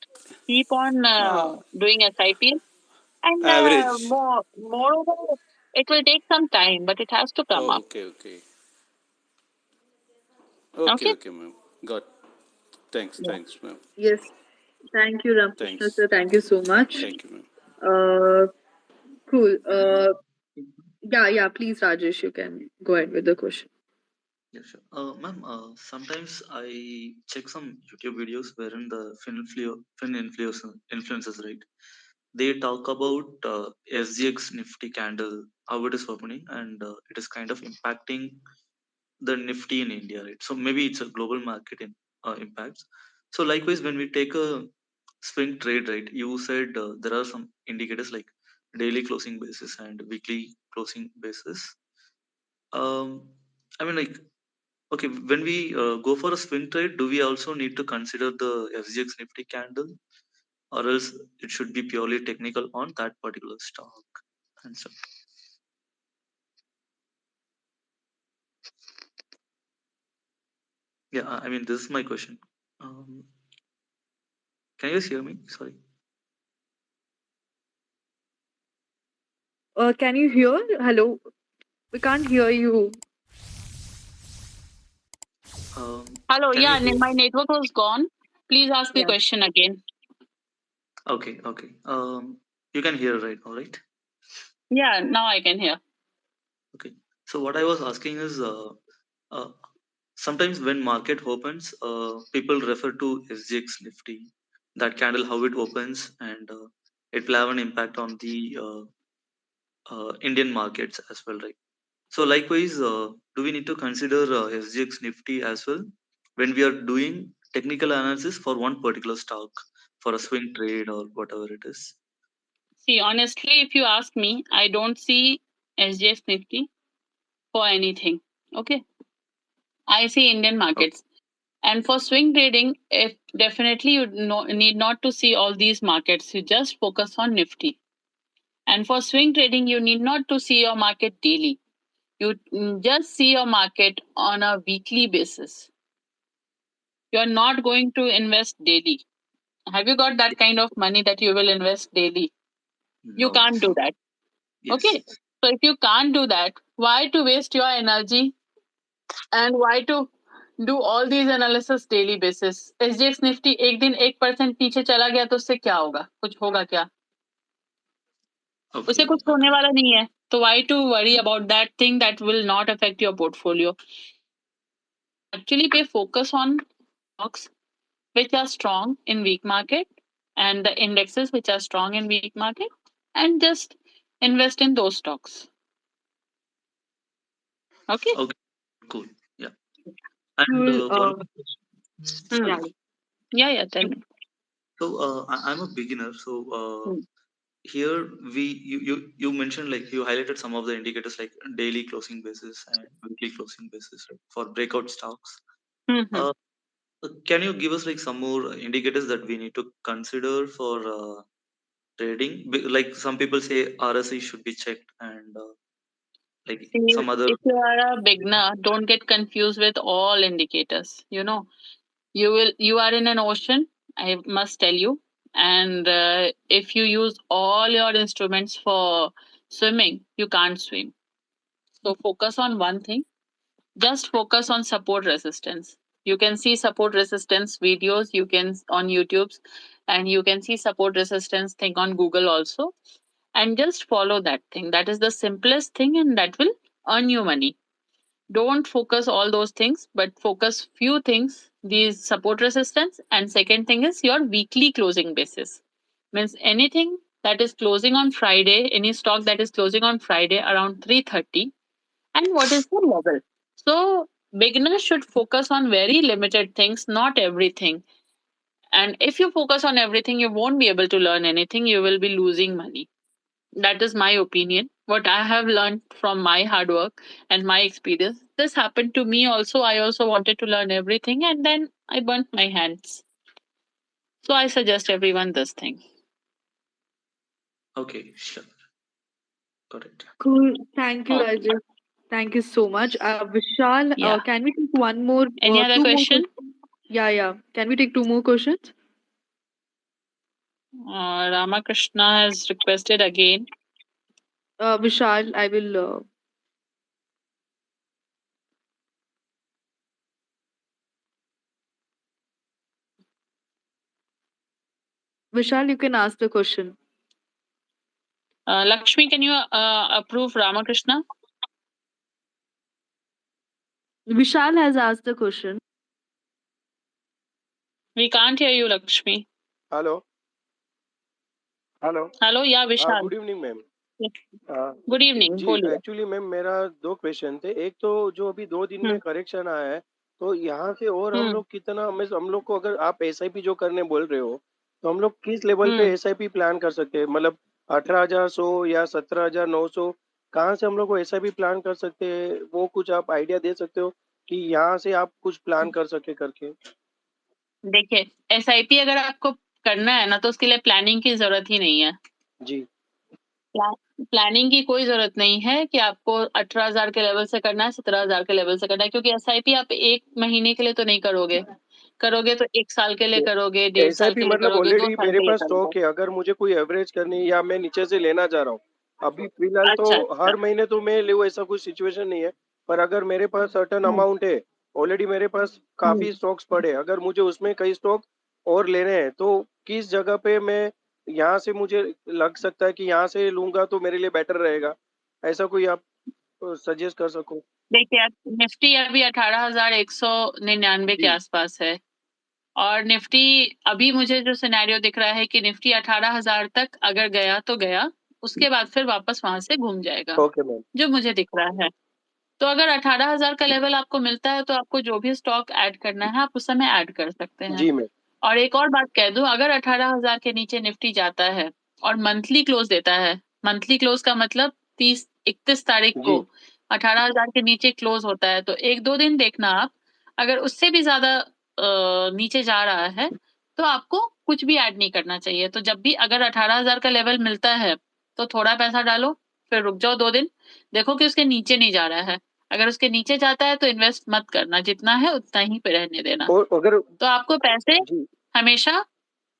Keep on doing SIPs and Average. moreover, it will take some time, but it has to come up. Okay, okay. Okay, Okay. okay, ma'am. Got. Thanks, Yeah. thanks, ma'am. Yes. Thank you, Ramakrishna Thanks. sir. Thank you so much. Thank you, ma'am. Uh, cool. Can I- Yeah. Please, Rajesh, you can go ahead with the question. Yeah, sure. Ma'am, sometimes I check some YouTube videos wherein the fin influencers, right? They talk about SGX Nifty candle, how it is opening, and it is kind of impacting the Nifty in India, right? So maybe it's a global market in impacts. So likewise, when we take a swing trade, right? You said there are some indicators like daily closing basis and weekly closing basis. I mean, like, okay, when we go for a swing trade, do we also need to consider the SGX Nifty candle, or else it should be purely technical on that particular stock? And so, yeah, I mean, this is my question. Can you guys hear me? Sorry. Can you hear? Hello. We can't hear you. Hello. Can Yeah, you hear? my network was gone. Please ask the Yeah. question again. Okay, okay. You can hear right, all right? Yeah, now I can hear. Okay. So what I was asking is, sometimes when market opens, people refer to SGX Nifty, that candle how it opens, and it will have an impact on the Indian markets as well, right? So likewise, do we need to consider SGX Nifty as well when we are doing technical analysis for one particular stock for a swing trade or whatever it is? See, honestly, if you ask me, I don't see SGX Nifty for anything. Okay. I see Indian markets. And for swing trading, if definitely you need not to see all these markets, you just focus on Nifty. And for swing trading, you need not to see your market daily. You just see your market on a weekly basis. You're not going to invest daily. Have you got that kind of money that you will invest daily? You No. can't do that. Yes. Okay. So if you can't do that, why to waste your energy and why to do all these analysis daily basis? SGX Nifty एक दिन 1% नीचे चला गया तो उससे क्या होगा? कुछ होगा क्या? उसे Okay. कुछ होने वाला नहीं है. So why to worry about that thing that will not affect your portfolio? Actually, pay focus on stocks which are strong in weak market and the indexes which are strong in weak market, and just invest in those stocks. Okay. Okay. Cool. Yeah. And Cool. one. Yeah. Sorry. Yeah. Tell me. So I'm a beginner. So Hmm. here you mentioned, like, you highlighted some of the indicators like daily closing basis and weekly closing basis, right, for breakout stocks. Mhm. Uh, can you give us like some more indicators that we need to consider for trading? Like some people say RSI should be checked, and like See, some other. if you are a beginner, don't get confused with all indicators. You are in an ocean, I must tell you. And if you use all your instruments for swimming, you can't swim. So focus on one thing. Just focus on support resistance. You can see support resistance videos you can on YouTube's, and you can see support resistance thing on Google also, and just follow that thing. That is the simplest thing and that will earn you money. Don't focus all those things, but focus few things, these support resistance, and second thing is your weekly closing basis. Means anything that is closing on Friday, any stock that is closing on Friday around 3:30, and what is the level. So beginners should focus on very limited things, not everything. And if you focus on everything, you won't be able to learn anything. You will be losing money. That is my opinion. What I have learned from my hard work and my experience. This happened to me also. I also wanted to learn everything and then I burnt my hands. So I suggest everyone this thing. Okay, sure. Got it. Cool. Thank you, Okay. Rajesh. Thank you so much. Vishal, Yeah. can we take one more, Any other two more question? questions? Yeah. Can we take two more questions? Ramakrishna has requested again. Vishal, I will. Vishal, you can ask the question. Lakshmi, can you approve Ramakrishna? Vishal has asked the question. We can't hear you, Lakshmi. Hello hello Hello, yeah, हाँ Vishal. Good evening ma'am Good evening. जी बोलिए. Actually ma'am मेरा दो question थे एक तो जो अभी 2 दिन में हम्म. करेक्शन आया है तो यहाँ से और हम हम्म. लोग कितना हम लोग को अगर आप एसआईपी जो करने बोल रहे हो तो हम लोग किस लेवल पे हम्म. एसआईपी प्लान कर सकते हैं मतलब 18,100 या 17,900 कहाँ से हम लोग को एसआईपी प्लान कर सकते हैं वो कुछ आप आइडिया दे सकते हो कि यहाँ से आप कुछ प्लान कर सके करके देखिए, एसआईपी अगर आपको करना है ना तो उसके लिए प्लानिंग की जरूरत ही नहीं है. जी प्लानिंग की कोई जरूरत नहीं है कि आपको 18,000 के लेवल से करना है, 17,000 के लेवल से करना है, क्योंकि एसआईपी आप 1 महीने के लिए तो नहीं करोगे. करोगे तो 1 साल के लिए करोगे, 1.5 साल एसआईपी के लिए मतलब करोगे, 2 ऑलरेडी साल मेरे के लिए पास करोगे. स्टॉक है अगर मुझे कोई एवरेज करनी है या मैं नीचे से लेना चाह रहा हूँ अभी फिलहाल तो अच्छा, अच्छा. हर महीने तो मैं ले ऐसा कुछ सिचुएशन नहीं है पर अगर मेरे पास सर्टन हम्म. अमाउंट है ऑलरेडी मेरे पास काफी स्टॉक्स पड़े हैं, अगर मुझे उसमें कई स्टॉक और लेने हैं तो किस जगह पे मैं यहाँ से मुझे लग सकता है कि यहाँ से लूंगा तो मेरे लिए बेटर रहेगा ऐसा कोई आप सजेस्ट कर सको देखिए, निफ्टी अभी 18,199 के जी आसपास है और निफ्टी अभी मुझे जो सिनेरियो दिख रहा है कि निफ्टी 18,000 तक अगर गया तो गया, उसके बाद फिर वापस वहां से घूम जाएगा, ओके मैम जो मुझे दिख रहा है. तो अगर 18,000 का लेवल आपको मिलता है तो आपको जो भी स्टॉक ऐड करना है आप उस समय ऐड कर सकते हैं. जी मैम और एक और बात कह दूं, अगर 18,000 के नीचे निफ्टी जाता है और मंथली क्लोज देता है, मंथली क्लोज का मतलब 31 तारीख जी को 18,000 के नीचे क्लोज होता है, तो 1-2 दिन देखना आप. अगर उससे भी ज्यादा नीचे जा रहा है तो आपको कुछ भी ऐड नहीं करना चाहिए. तो जब भी अगर 18,000 का लेवल मिलता है तो थोड़ा पैसा डालो, फिर रुक जाओ 2 दिन, देखो कि उसके नीचे नहीं जा रहा है. अगर उसके नीचे जाता है तो इन्वेस्ट मत करना, जितना है उतना ही पे रहने देना. और अगर तो आपको पैसे जी हमेशा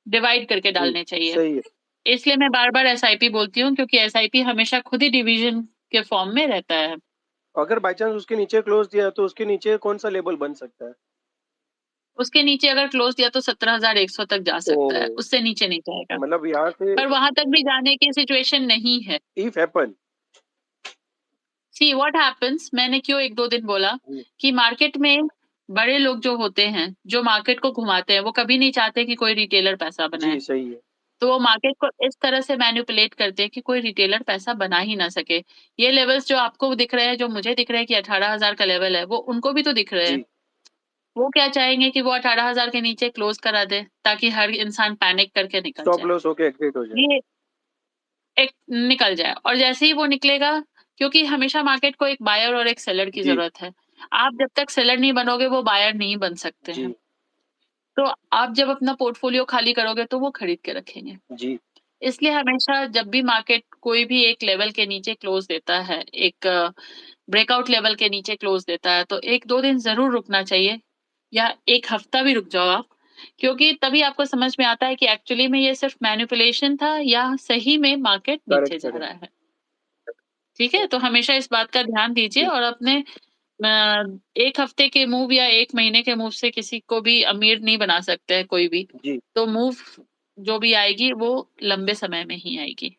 डिवाइड करके जी डालने चाहिए. सही है इसलिए मैं बार-बार एसआईपी बोलती हूँ, क्योंकि एसआईपी हमेशा खुद ही डिवीजन के फॉर्म में रहता है. अगर बाई चांस उसके नीचे क्लोज दिया तो उसके नीचे कौन सा लेवल बन सकता है उसके नीचे अगर क्लोज दिया तो 17,100 तक जा सकता है, ओ उससे नीचे नहीं जाएगा. मतलब यहाँ से पर वहां तक भी जाने की सिचुएशन नहीं है. If happen see what happens, मैंने क्यों 1-2 दिन बोला जी कि मार्केट में बड़े लोग जो होते हैं, जो मार्केट को घुमाते हैं, वो कभी नहीं चाहते कि कोई रिटेलर पैसा बनाए. जी सही है तो वो मार्केट को इस तरह से मैनिपुलेट करते हैं कि कोई रिटेलर पैसा बना ही ना सके. ये लेवल्स जो आपको दिख रहे हैं, जो मुझे दिख रहे हैं कि 18,000 का लेवल है, वो उनको भी तो दिख रहे हैं. जी वो क्या चाहेंगे कि वो 18,000 के नीचे क्लोज करा दे, ताकि हर इंसान पैनिक करके निकल स्टॉप जाए. लॉस होके एग्जिट हो जाए ये एक निकल जाए और जैसे ही वो निकलेगा, क्योंकि हमेशा मार्केट को एक बायर और एक सेलर की जी ज़रूरत है. आप जब तक सेलर नहीं बनोगे, वो बायर नहीं बन सकते जी हैं. तो आप जब अपना पोर्टफोलियो खाली करोगे, तो वो खरीद के रखेंगे. जी इसलिए हमेशा जब भी मार्केट कोई भी एक लेवल के नीचे क्लोज देता है, एक ब्रेकआउट लेवल के नीचे क्लोज देता है, तो 1-2 दिन ज़रूर रुकना चाहिए या 1 हफ्ता भी रुक जाओ आप, क्योंकि तभी आपको समझ में आता है कि एक्चुअली में ये सिर्फ मैनिपुलेशन था या सही में मार्केट नीचे करेक्ट जा करेक्ट रहा है. ठीक है? तो हमेशा इस बात का ध्यान दीजिए जी और अपने 1 हफ्ते के मूव या 1 महीने के मूव से किसी को भी अमीर नहीं बना सकते हैं कोई भी. जी तो मूव जो भी आएगी वो लंबे समय में ही आएगी.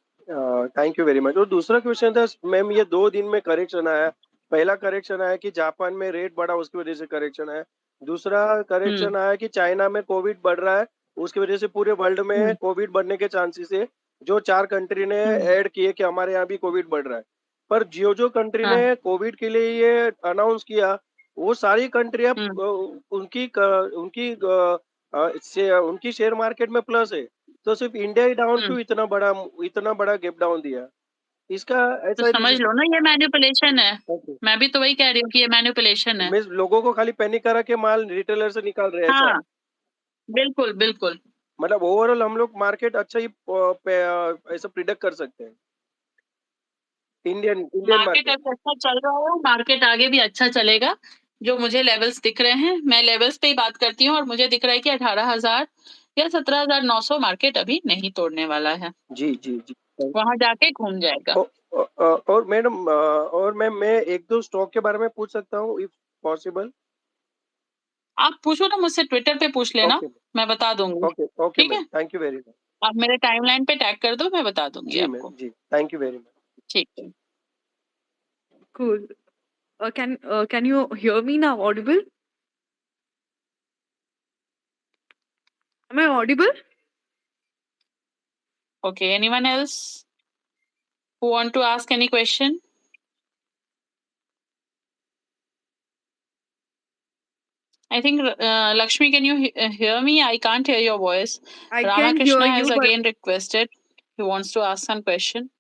थैंक यू वेरी मच और दूसरा क्वेश्चन था मैम ये 2 दिन में करेक्शन आया पहला करेक्शन आया कि जापान में रेट बढ़ा उसकी वजह से करेक्शन आया दूसरा हुँ, करेक्शन आया कि चाइना में कोविड बढ़ रहा है उसकी वजह से पूरे वर्ल्ड में हुँ, कोविड बढ़ने के चांसेस है जो 4 कंट्री ने हुँ, ऐड किए कि हमारे यहाँ भी कोविड बढ़ रहा है पर जो कंट्री हाँ ने कोविड के लिए ये अनाउंस किया, वो सारी कंट्रियां उनकी शेयर मार्केट में प्लस है, तो सिर्फ इंडिया ही डाउन क्यों इतना बड़ा गैप डाउन दिया? इसका तो ऐसा समझ लो ना, ये मैनिपुलेशन है। मैं भी तो वही कह रही हूँ कि ये मैनिपुलेशन है। मीन्स लोगों को खाली पैनिक करा के माल रिटेलर से निकाल रहे हैं, ऐसा? हाँ बिल्कुल बिल्कुल। मतलब ओवरऑल हम लोग मार्केट अच्छा ही ऐसा प्रिडिक्ट कर सकते हैं, इंडियन मार्केट मार्केट। अच्छा चल रहा है, मार्केट आगे भी अच्छा चलेगा। जो मुझे लेवल्स दिख रहे हैं, मैं लेवल्स पे ही बात करती हूँ, और मुझे दिख रहा है कि 18,000 या 17,900 मार्केट अभी नहीं तोड़ने वाला है। जी जी जी। वहां जाके घूम जाएगा। और मैडम, और मैं एक दो स्टॉक के बारे में पूछ सकता हूँ, इफ पॉसिबल? आप पूछो ना, मुझसे ट्विटर पे पूछ लेना, ओके मैं बता दूंगी। ओके ओके ठीक मैम, है, थैंक यू वेरी मच। आप मेरे टाइमलाइन पे टैग कर दो, मैं बता दूंगी जी आपको। मैम, जी, थैंक यू वेरी मच। ठीक है। Cool. Can you hear me now? Audible? Am I audible? Okay, anyone else who want to ask any question? I think Lakshmi, can you hear me? I can't hear your voice. I can Ramakrishna hear has you, but again requested. He wants to ask some question.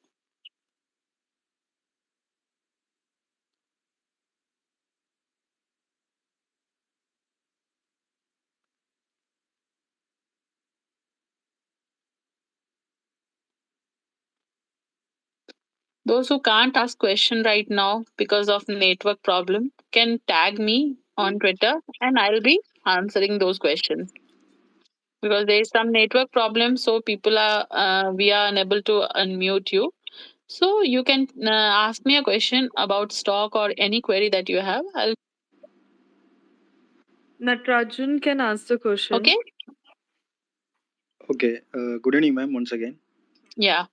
Those who can't ask question right now because of network problem can tag me on Twitter and I'll be answering those questions. Because there is some network problem, so people are we are unable to unmute you. So you can ask me a question about stock or any query that you have. I'll Natarajun can ask the question. okay. Okay, good evening, ma'am, once again. Yeah.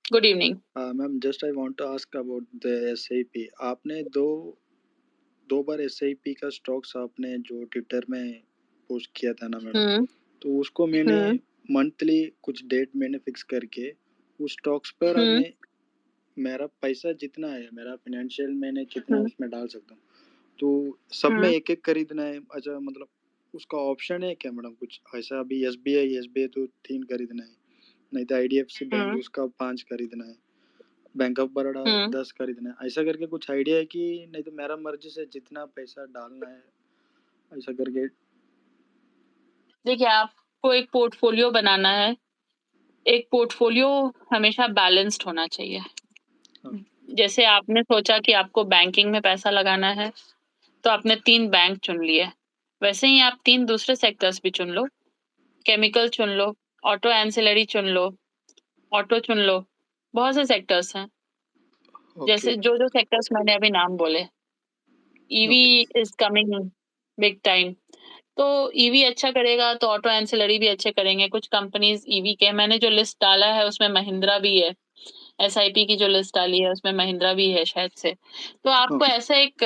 Good evening. Ma'am, just I want to ask about the SIP. आपने दो बार SIP का stocks आपने जो Twitter में post किया था ना madam, तो उसको मैंने मंथली कुछ डेट मैंने फिक्स करके उस स्टॉक्स पर मैं मेरा पैसा जितना है, मेरा फाइनेंशियल मैंने जितना उसमें डाल सकता हूँ, तो सब में एक एक खरीदना है? अच्छा, मतलब उसका ऑप्शन है क्या मैडम कुछ ऐसा? अभी SBI तो 3 खरीदना है, नहीं तो IDFC बैंक उसका 5 खरीदना है, बैंक ऑफ बड़ौदा 10 खरीदना है, ऐसा करके कुछ आइडिया है कि नहीं तो मेरा मर्जी से जितना पैसा डालना है ऐसा करके? देखिए, आपको एक पोर्टफोलियो बनाना है। एक पोर्टफोलियो हमेशा बैलेंस्ड होना चाहिए। जैसे आपने सोचा कि आपको बैंकिंग में पैसा लगाना है, तो आपने 3 बैंक चुन लिए। वैसे ही आप 3 दूसरे सेक्टर्स भी चुन लो। केमिकल चुन लो, ऑटो एंसिलरी चुन लो, ऑटो चुन लो। बहुत से सेक्टर्स हैं। जैसे जो सेक्टर्स मैंने अभी नाम बोले। EV is coming big time. तो ईवी अच्छा करेगा तो ऑटो एंसिलरी भी अच्छे करेंगे। कुछ कंपनीज ईवी के, मैंने जो लिस्ट डाला है उसमें महिंद्रा भी है। SIP की जो लिस्ट डाली है उसमें महिंद्रा भी है शायद से। तो आपको ऐसा एक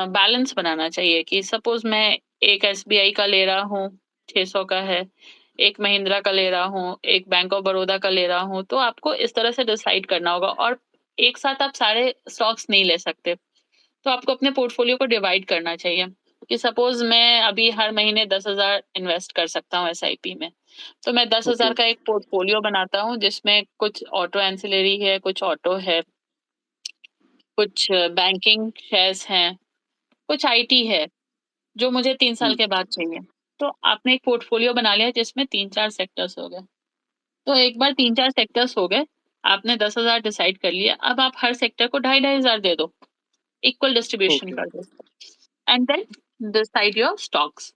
बैलेंस बनाना चाहिए कि सपोज मैं एक SBI का ले रहा हूँ, 600 का है, एक महिंद्रा का ले रहा हूँ, एक बैंक ऑफ बड़ौदा का ले रहा हूँ। तो आपको इस तरह से डिसाइड करना होगा, और एक साथ आप सारे स्टॉक्स नहीं ले सकते। तो आपको अपने पोर्टफोलियो को डिवाइड करना चाहिए कि सपोज मैं अभी हर महीने 10,000 इन्वेस्ट कर सकता हूँ SIP में। तो मैं 10,000 का एक पोर्टफोलियो बनाता हूँ जिसमें कुछ ऑटो एंसिलरी है, कुछ ऑटो है, कुछ बैंकिंग शेयर्स हैं, कुछ IT है, जो मुझे 3 साल के बाद चाहिए। तो आपने एक पोर्टफोलियो बना लिया जिसमें 3-4 सेक्टर्स हो गए। तो एक बार 3-4 सेक्टर्स हो गए, आपने 10,000 डिसाइड कर लिया। अब आप हर सेक्टर को 2,500 दे दो, इक्वल डिस्ट्रीब्यूशन कर दो। And then decide your stocks,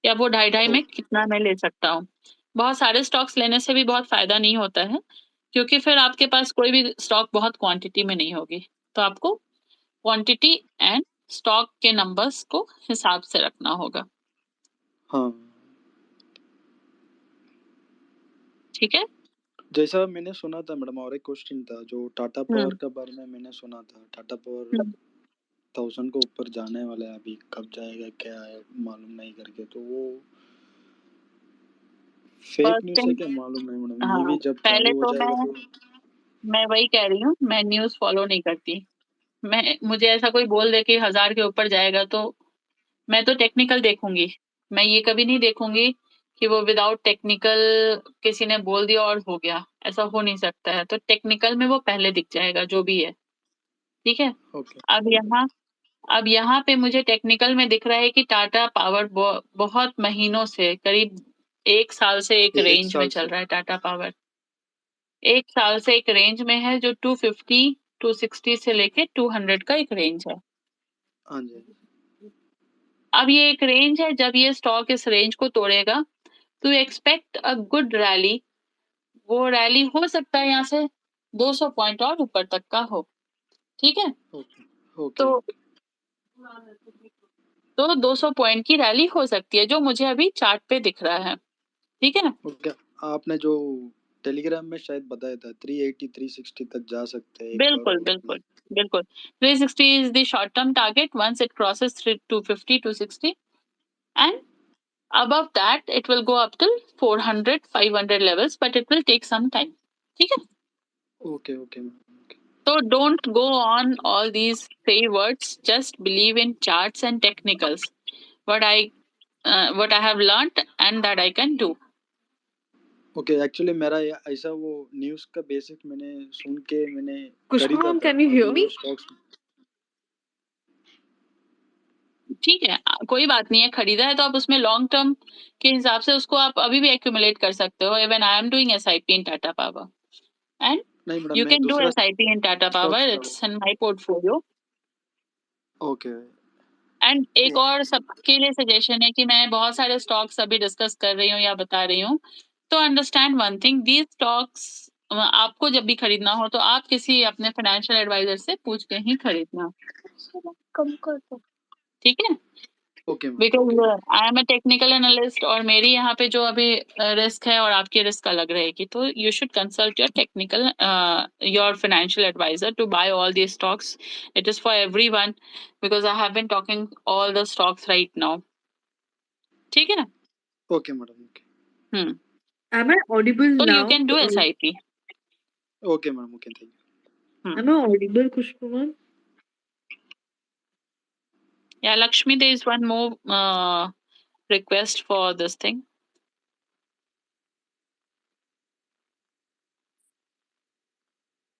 या वो 2.5 में कितना मैं ले सकता हूँ। बहुत सारे स्टॉक्स लेने से भी बहुत फायदा नहीं होता है, क्योंकि फिर आपके पास कोई भी स्टॉक बहुत क्वांटिटी में नहीं होगी। तो आपको क्वांटिटी एंड स्टॉक के नंबर्स को हिसाब से रखना होगा। हाँ, ठीक है। जैसा मैंने सुना था मैडम, और एक क्वेश्चन था जो टाटा पावर के बारे में मैंने सुना था। टाटा पावर 1000 को ऊपर जाने वाला है, अभी कब जाएगा क्या है मालूम नहीं करके, तो वो फेक न्यूज़ है क्या मालूम नहीं मैडम? हाँ, ईवी जब पहले चालू हो तो जाएगा मैं तो मैं वही कह रही हूँ, मैं न्यूज़ फॉलो नहीं करती। मुझे ऐसा कोई बोल दे कि 1000 के ऊपर जाएगा तो मैं तो टेक्निकल देखूँगी। मैं ये कभी नहीं देखूँगी कि वो विदाउट टेक्निकल किसी ने बोल दिया और हो गया, ऐसा हो नहीं सकता है। तो टेक्निकल में वो पहले दिख जाएगा जो भी है, ठीक है? ओके अब यहाँ पे मुझे टेक्निकल में दिख रहा है कि टाटा पावर बहुत महीनों से करीब 1 साल से एक ये एक रेंज में साल चल से रहा है टाटा पावर। 1 साल से एक रेंज में है जो 250, 260 से लेके 200 का एक रेंज है। हाँ जी अब ये एक रेंज है, जब ये स्टॉक इस रेंज को तोड़ेगा, तो एक्सपेक्ट अ गुड रैली। वो रैली हो सकता है यहाँ से 200 पॉइंट और ऊपर तक का हो, ठीक है? ओके ओके तो 200 पॉइंट की रैली हो सकती है, जो मुझे अभी चार्ट पे दिख रहा है, ठीक है? ओके आपने जो टेलीग्राम में शायद बताया था 380 360 तक जा सकते हैं एक बार बिल्कुल, और बिल्कुल, बिल्कुल। 360 is the short term target. Once it crosses 250, 260, and above that, it will go up till 400, 500 levels, but it will take some time. ठीक है? Okay okay ma'am okay So don't go on all these say words. Just believe in charts and technicals. What I have learned and that I can do. Okay actually मेरा ऐसा वो news का basic मैंने सुन के मैंने Kushbu खरीदा ma'am, था can you अभी hear वो me? स्टॉक्स ठीक है, कोई बात नहीं है, खरीदा है तो आप उसमें लॉन्ग टर्म के हिसाब से उसको आप अभी भी एक्यूमुलेट कर सकते हो। Even I am doing SIP in Tata power and नहीं मैडम यू मैं कैन डू दूसरा एसआईपी इन टाटा पावर, स्टॉक्स का it's in my portfolio. Okay and एक और सबके लिए सजेशन है कि मैं बहुत सारे स्टॉक्स अभी डिस्कस कर रही हूँ या बता रही हूँ, तो understand one thing, these stocks आपको जब भी खरीदना हो तो आप किसी अपने फाइनेंशियल एडवाइजर से पूछ के ही खरीदना, ठीक है? Okay ma'am because I am a technical analyst और मेरी यहाँ पे जो अभी रिस्क है और आपकी रिस्क अलग रहेगी, तो you should consult your technical your financial advisor to buy all the stocks. It is for everyone because I have been talking all the stocks right now, ठीक है? Okay madam okay Am I audible So you now? can do SIP. Okay madam okay thank you Am I audible, Kushbu ma'am? Yeah, Lakshmi, there is one more request for this thing.